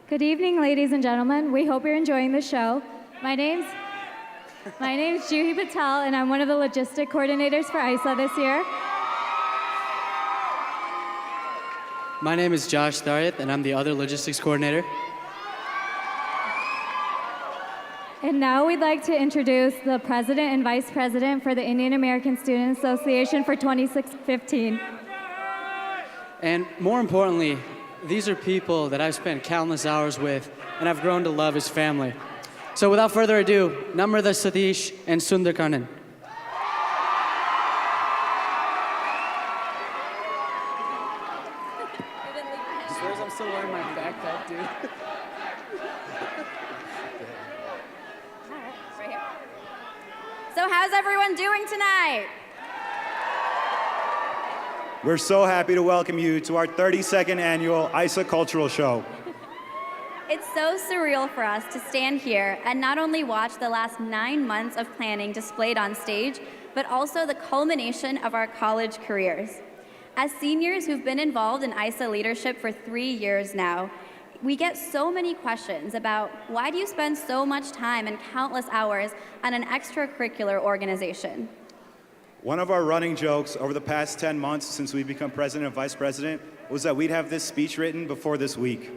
Good evening, ladies and gentlemen. We hope you're enjoying the show. My name's Juhi Patel, and I'm one of the logistic coordinators for IASA this year. My name is Josh Tharith, and I'm the other logistics coordinator. And now we'd like to introduce the president and vice president for the Indian American Student Association for 2015. And more importantly, these are people that I've spent countless hours with and I've grown to love as family. So without further ado, Namrata Satish and Sundar Kannan. I suppose I'm still wearing my backpack, dude. Right here. So how's everyone doing tonight? We're so happy to welcome you to our 32nd annual IASA Cultural Show. It's so surreal for us to stand here and not only watch the last 9 months of planning displayed on stage, but also the culmination of our college careers. As seniors who've been involved in IASA leadership for 3 years now, we get so many questions about why do you spend so much time and countless hours on an extracurricular organization? One of our running jokes over the past 10 months since we've become president and vice president was that we'd have this speech written before this week.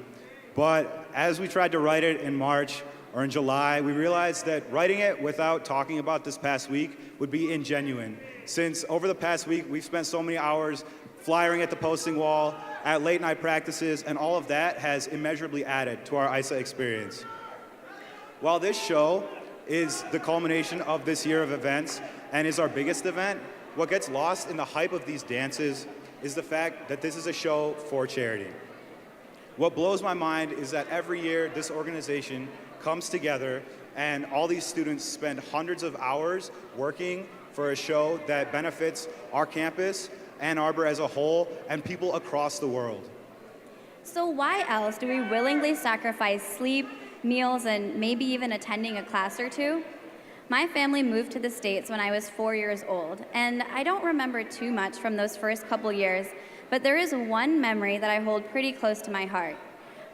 But as we tried to write it in March or in July, we realized that writing it without talking about this past week would be ingenuine, since over the past week we've spent so many hours flyering at the posting wall, at late night practices, and all of that has immeasurably added to our IASA experience. While this show is the culmination of this year of events and is our biggest event, what gets lost in the hype of these dances is the fact that this is a show for charity. What blows my mind is that every year this organization comes together and all these students spend hundreds of hours working for a show that benefits our campus, Ann Arbor as a whole, and people across the world. So why else do we willingly sacrifice sleep, meals, and maybe even attending a class or two? My family moved to the States when I was 4 years old, and I don't remember too much from those first couple years, but there is one memory that I hold pretty close to my heart.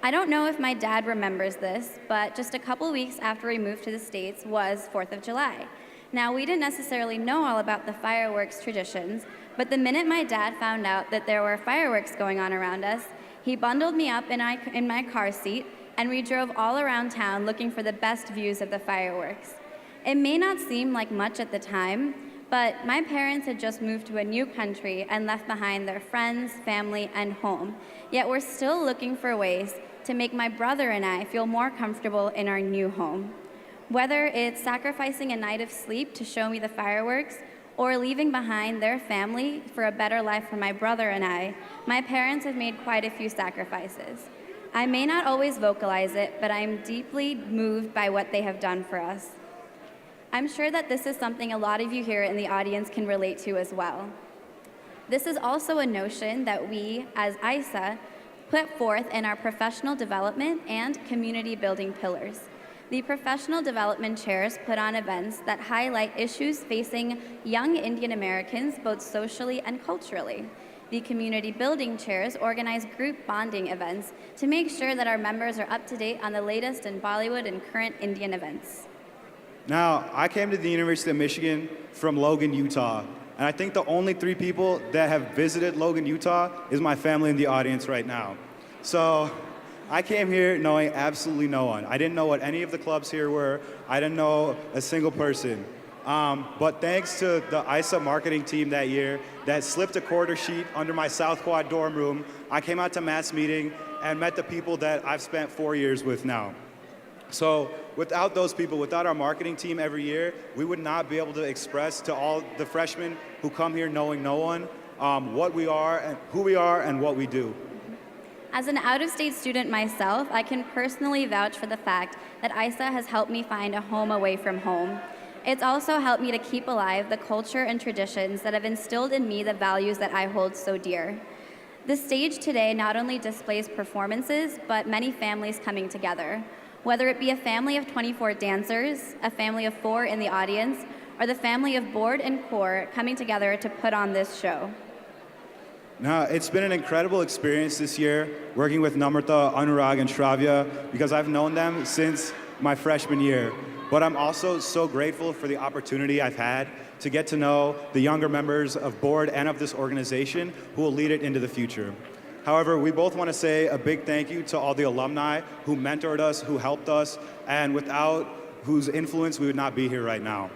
I don't know if my dad remembers this, but just a couple weeks after we moved to the States was 4th of July. Now, we didn't necessarily know all about the fireworks traditions, but the minute my dad found out that there were fireworks going on around us, he bundled me up in my car seat, and we drove all around town looking for the best views of the fireworks. It may not seem like much at the time, but my parents had just moved to a new country and left behind their friends, family, and home. Yet we're still looking for ways to make my brother and I feel more comfortable in our new home. Whether it's sacrificing a night of sleep to show me the fireworks, or leaving behind their family for a better life for my brother and I, my parents have made quite a few sacrifices. I may not always vocalize it, but I am deeply moved by what they have done for us. I'm sure that this is something a lot of you here in the audience can relate to as well. This is also a notion that we, as IASA, put forth in our professional development and community building pillars. The professional development chairs put on events that highlight issues facing young Indian Americans both socially and culturally. The community building chairs organize group bonding events to make sure that our members are up to date on the latest in Bollywood and current Indian events. Now, I came to the University of Michigan from Logan, Utah, and I think the only 3 people that have visited Logan, Utah is my family in the audience right now. So I came here knowing absolutely no one. I didn't know what any of the clubs here were. I didn't know a single person. But thanks to the IASA marketing team that year that slipped a quarter sheet under my South Quad dorm room, I came out to mass meeting and met the people that I've spent 4 years with now. So without those people, without our marketing team every year, we would not be able to express to all the freshmen who come here knowing no one what we are and who we are and what we do. As an out-of-state student myself, I can personally vouch for the fact that IASA has helped me find a home away from home. It's also helped me to keep alive the culture and traditions that have instilled in me the values that I hold so dear. The stage today not only displays performances, but many families coming together. Whether it be a family of 24 dancers, a family of 4 in the audience, or the family of board and core coming together to put on this show. Now, it's been an incredible experience this year working with Namrata, Anurag, and Shravya because I've known them since my freshman year. But I'm also so grateful for the opportunity I've had to get to know the younger members of board and of this organization who will lead it into the future. However, we both want to say a big thank you to all the alumni who mentored us, who helped us, and without whose influence we would not be here right now.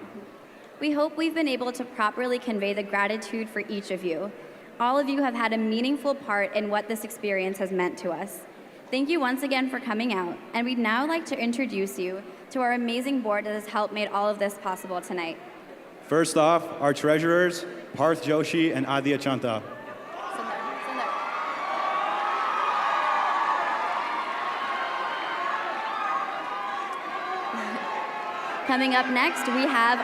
We hope we've been able to properly convey the gratitude for each of you. All of you have had a meaningful part in what this experience has meant to us. Thank you once again for coming out, and we'd now like to introduce you to our amazing board that has helped make all of this possible tonight. First off, our treasurers, Parth Joshi and Adya Chanta. Coming up next, we have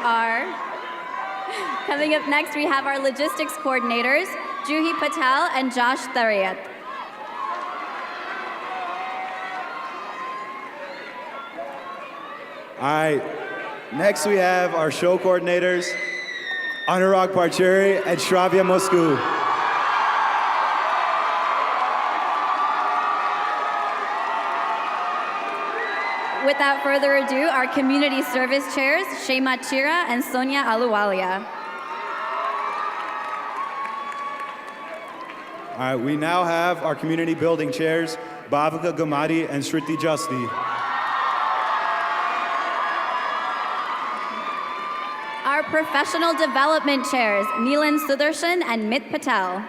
our logistics coordinators, Juhi Patel and Josh Thariyat. All right, next we have our show coordinators, Anurag Parchuri and Shravya Mosku. Without further ado, our community service chairs, Shema Chira and Sonia Aluwalia. All right, we now have our community building chairs, Bhavika Gamadi and Shriti Justi. Our professional development chairs, Neelan Sudarshan and Mit Patel.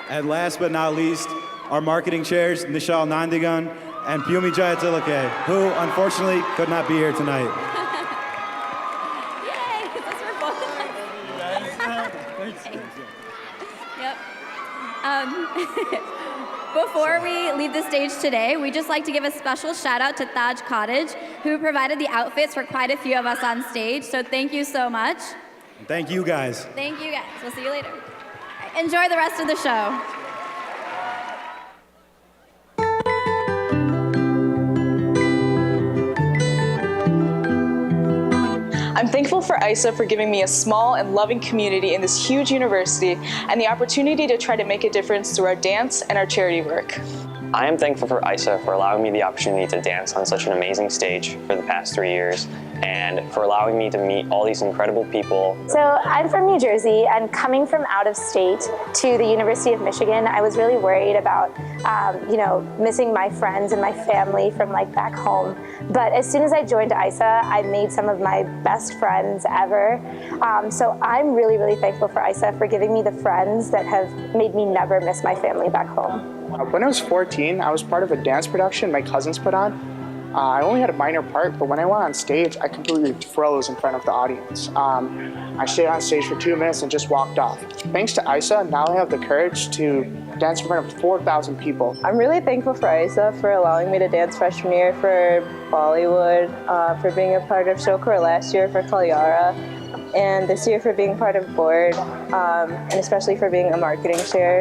And last but not least, our marketing chairs, Nishal Nandigan and Pyumi Jayatilake, who unfortunately could not be here tonight. Yay, those were both of us. Yep. Before we leave the stage today, we'd just like to give a special shout out to Taj Cottage, who provided the outfits for quite a few of us on stage. So thank you so much. Thank you guys. Thank you guys. We'll see you later. Enjoy the rest of the show. I'm thankful for IASA for giving me a small and loving community in this huge university and the opportunity to try to make a difference through our dance and our charity work. I am thankful for IASA for allowing me the opportunity to dance on such an amazing stage for the past 3 years and for allowing me to meet all these incredible people. So I'm from New Jersey, and coming from out of state to the University of Michigan, I was really worried about, missing my friends and my family from back home. But as soon as I joined IASA, I made some of my best friends ever. So I'm really, really thankful for IASA for giving me the friends that have made me never miss my family back home. When I was 14, I was part of a dance production my cousins put on. I only had a minor part, but when I went on stage, I completely froze in front of the audience. I stayed on stage for 2 minutes and just walked off. Thanks to IASA, now I have the courage to dance in front of 4,000 people. I'm really thankful for IASA for allowing me to dance freshman year for Bollywood, for being a part of show corps last year for Kalyara, and this year for being part of board, and especially for being a marketing chair.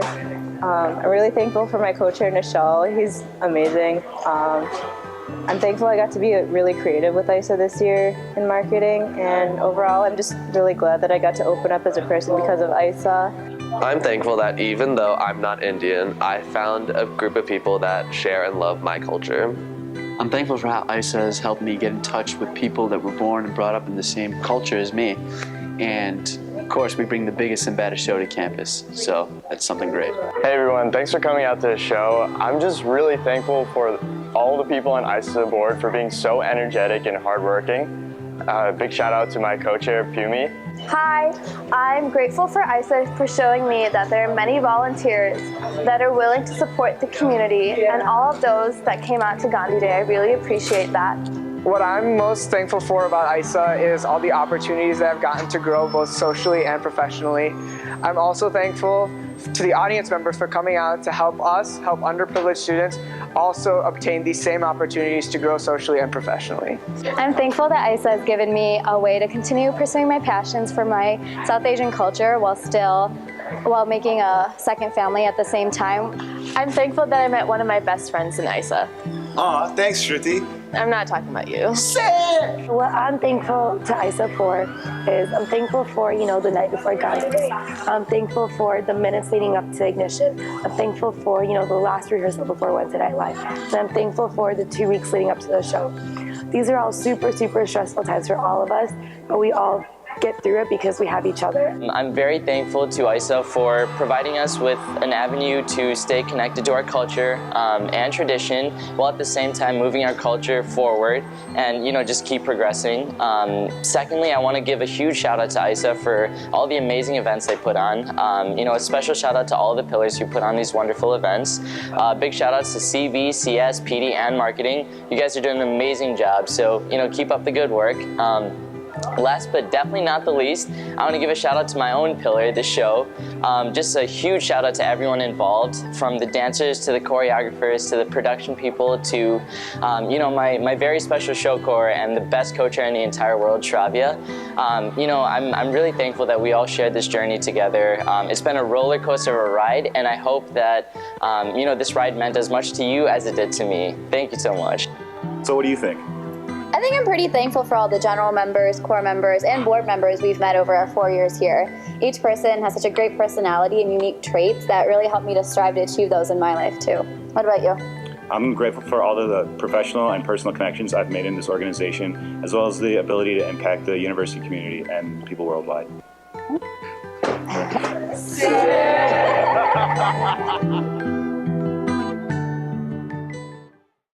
I'm really thankful for my co-chair, Nishal. He's amazing. I'm thankful I got to be really creative with IASA this year in marketing, and overall I'm just really glad that I got to open up as a person because of IASA. I'm thankful that even though I'm not Indian, I found a group of people that share and love my culture. I'm thankful for how IASA has helped me get in touch with people that were born and brought up in the same culture as me. And of course, we bring the biggest and baddest show to campus, so that's something great. Hey everyone, thanks for coming out to the show. I'm just really thankful for all the people on IASA board for being so energetic and hardworking. Big shout out to my co-chair, Pyumi. Hi, I'm grateful for IASA for showing me that there are many volunteers that are willing to support the community, and all of those that came out to Gandhi Day. I really appreciate that. What I'm most thankful for about IASA is all the opportunities that I've gotten to grow both socially and professionally. I'm also thankful to the audience members for coming out to help us, help underprivileged students, also obtain these same opportunities to grow socially and professionally. I'm thankful that IASA has given me a way to continue pursuing my passions for my South Asian culture while making a second family at the same time. I'm thankful that I met one of my best friends in IASA. Aw, thanks, Shruti. I'm not talking about you. What I'm thankful to ISA for is I'm thankful for, the night before Gandhi Day. I'm thankful for the minutes leading up to Ignition. I'm thankful for, the last rehearsal before Wednesday Night Live. And I'm thankful for the 2 weeks leading up to the show. These are all super, super stressful times for all of us, but we all get through it because we have each other. I'm very thankful to ISA for providing us with an avenue to stay connected to our culture and tradition, while at the same time moving our culture forward and just keep progressing. Secondly, I want to give a huge shout out to ISA for all the amazing events they put on. A special shout out to all the pillars who put on these wonderful events. Big shout outs to CV, CS, PD, and marketing. You guys are doing an amazing job, so keep up the good work. Last but definitely not the least, I want to give a shout out to my own pillar, the show. Just a huge shout out to everyone involved, from the dancers to the choreographers to the production people to, my very special show corps and the best co-chair in the entire world, Shravya. I'm really thankful that we all shared this journey together. It's been a roller coaster of a ride, and I hope that, this ride meant as much to you as it did to me. Thank you so much. So what do you think? I think I'm pretty thankful for all the general members, core members, and board members we've met over our 4 years here. Each person has such a great personality and unique traits that really helped me to strive to achieve those in my life too. What about you? I'm grateful for all of the professional and personal connections I've made in this organization, as well as the ability to impact the university community and people worldwide.